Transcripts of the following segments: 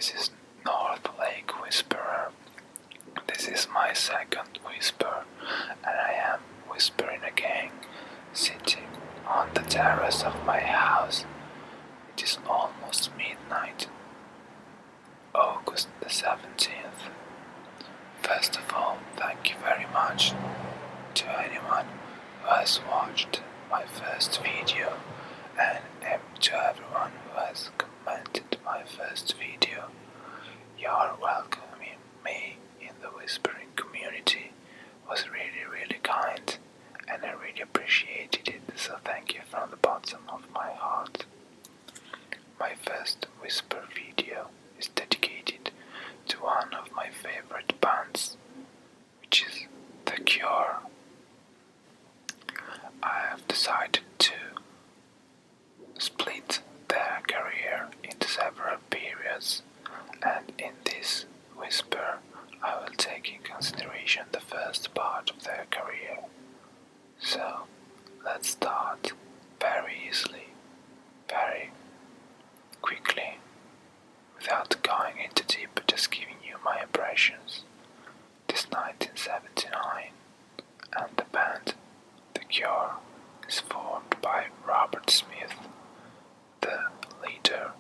This is North Lake Whisperer. This is my second whisper, and I am whispering again, sitting on the terrace of my house. It is almost midnight, August the 17th. First of all, thank you very much to anyone who has watched my first video and to everyone who has commented my first video. You are welcoming me in the whispering community. It was really kind, and I really appreciated it, so thank you from the bottom of my heart. My first whisper video is dedicated to one of my favorite bands, which is The Cure. I have decided to split their career into several periods, and in this whisper I will take in consideration the first part of their career. So let's start very easily, very quickly, without going into deep, just giving you my impressions. It is 1979, and the band The Cure is formed by Robert Smith, the leader,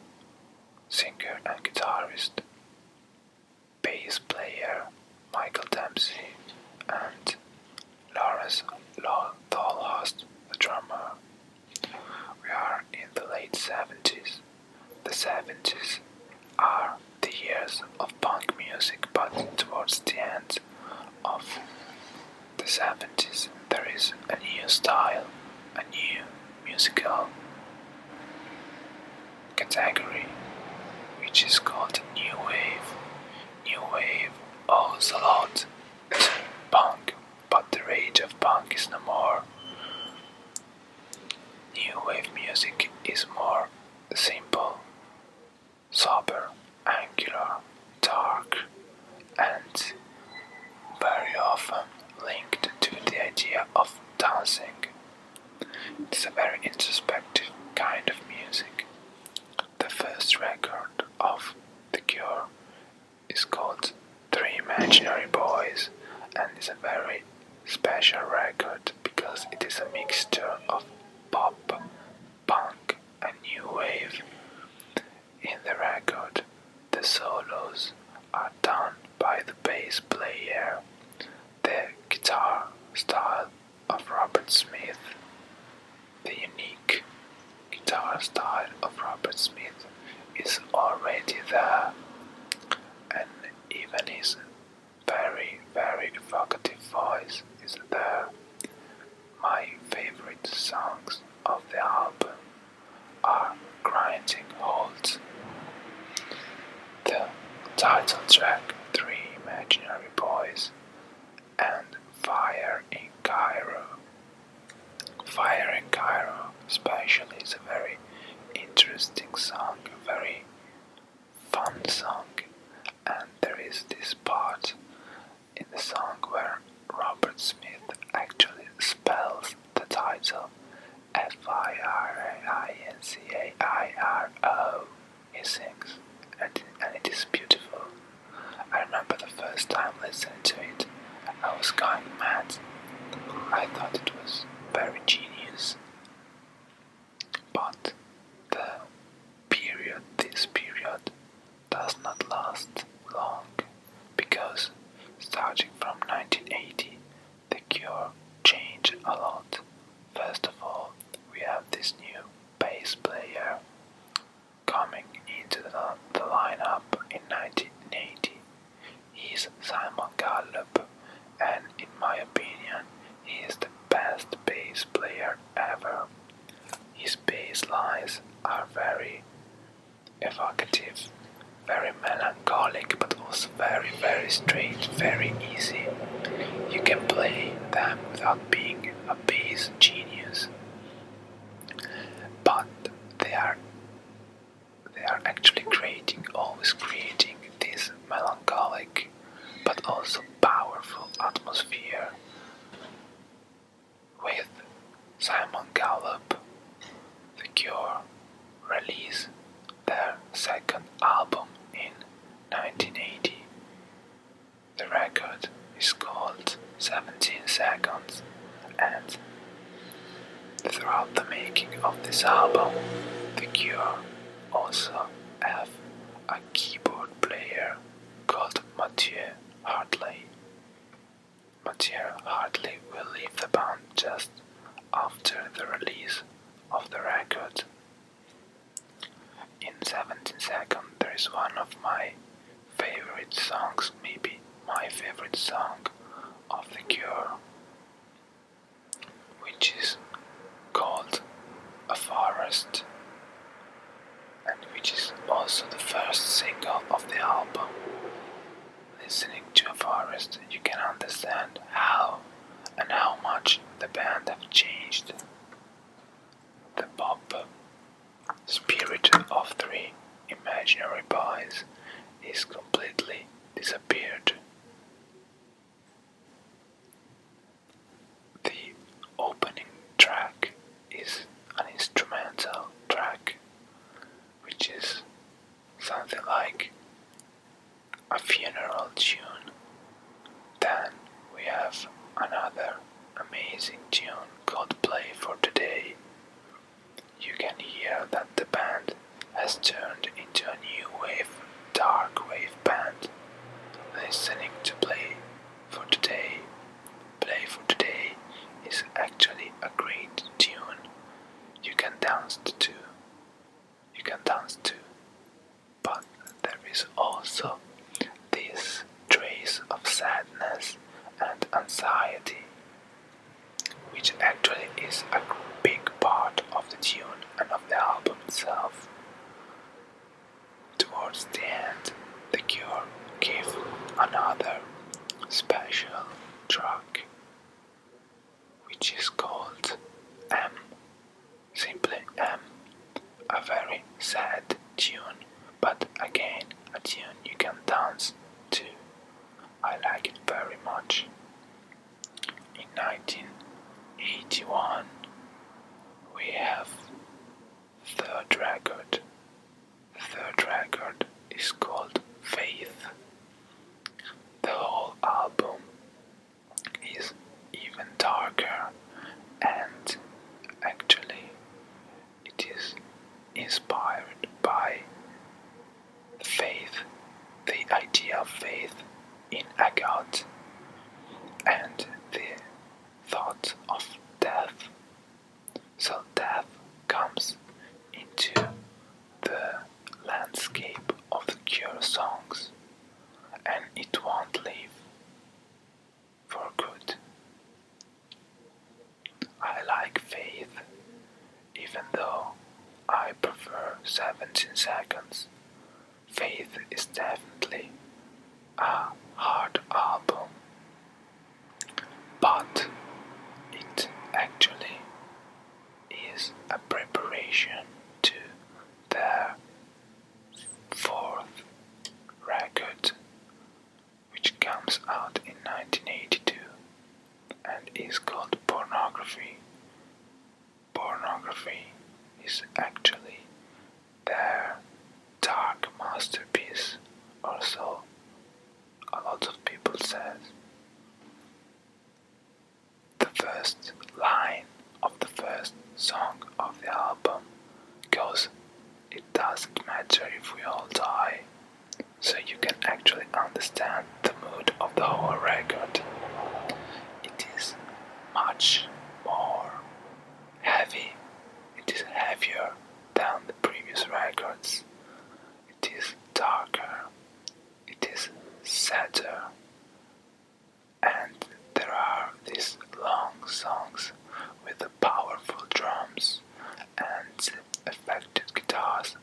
singer and guitarist, bass player Michael Dempsey, and Lawrence Tolhurst, the drummer. We are in the late 70s. The 70s are the years of punk music, but towards the end of the 70s there is a new style, a new musical category, which is called New Wave. New Wave owes a lot to punk, but the rage of punk is no more. New Wave music is more simple, sober, angular, dark, and very often linked to the idea of dancing. It's a very introspective kind of music. The first record of The Cure is called Three Imaginary Boys, and is a very special record because it is a mixture of pop, punk, and new wave. In the record, the solos are done by the bass player. The guitar style of Robert Smith, the unique guitar style of Robert Smith, is already there, and even his very evocative voice is there. My favorite songs of the album are Grinding Halt, the title track Three Imaginary Boys, and Fire in Cairo. Fire in Cairo especially is a very interesting song, a very fun song, and there is this part in the song where Robert Smith actually spells the title F-I-R-A-I-N-C-A-I-R-O. He sings, and it is beautiful. I remember the first time listening to it, I was going mad. I thought it was very genius. But this period does not last long, because starting from 1980, The Cure changed a lot. First of all, we have this new bass player coming into the lineup in 1980. He's Simon Gallup, and in my opinion, he is the best bass player ever. His bass lines are very evocative, very melancholic, but also very straight, very easy. You can play them without being a bass genius, but they are actually always creating this melancholic but also powerful atmosphere. With Simon Gallup, The Cure released their second album in also have a keyboard player called Mathieu Hartley. Mathieu Hartley will leave the band just after the release of the record. In 17 Seconds, there is one of my favorite songs, maybe my favorite song of The Cure, which is called A Forest, and which is also the first single of the album. Listening to A Forest, you can understand how much the band have changed. The pop spirit of Three Imaginary Boys is completely disappeared. The opening track is an instrumental track, which is something like a funeral tune. Then we have another amazing tune called Play for Today. You can hear that the band has turned into a new wave, dark wave band. Listening to Play for Today. Play for Today is actually a great tune. You can dance to. But there is also this trace of sadness and anxiety, which actually is a big part of the tune and of the album itself. Towards the end, The Cure gave another special track, which is called M, simply M, a very sad tune, but again a tune you can dance to. I like it very much. In 1981, we have third record. The third record is called Faith. The whole album is even darker, and actually it is inspired by faith, the idea of faith in a God, and the thought of death. So death comes into the landscape of the Cure songs, and it won't leave for good. I like Faith, even though I prefer 17 Seconds. Faith is definitely a hard album, but it actually is a preparation to their fourth record, which comes out in 1982 and is called Pornography. Pornography is actually their dark masterpiece, or so a lot of people said. The first line of the first song of the album goes, "It doesn't matter if we all die," so you can actually understand the mood of the whole record. It is much more heavy. It is heavier than the previous records. It is darker. It is sadder. And there are these long songs with the powerful drums and effective guitars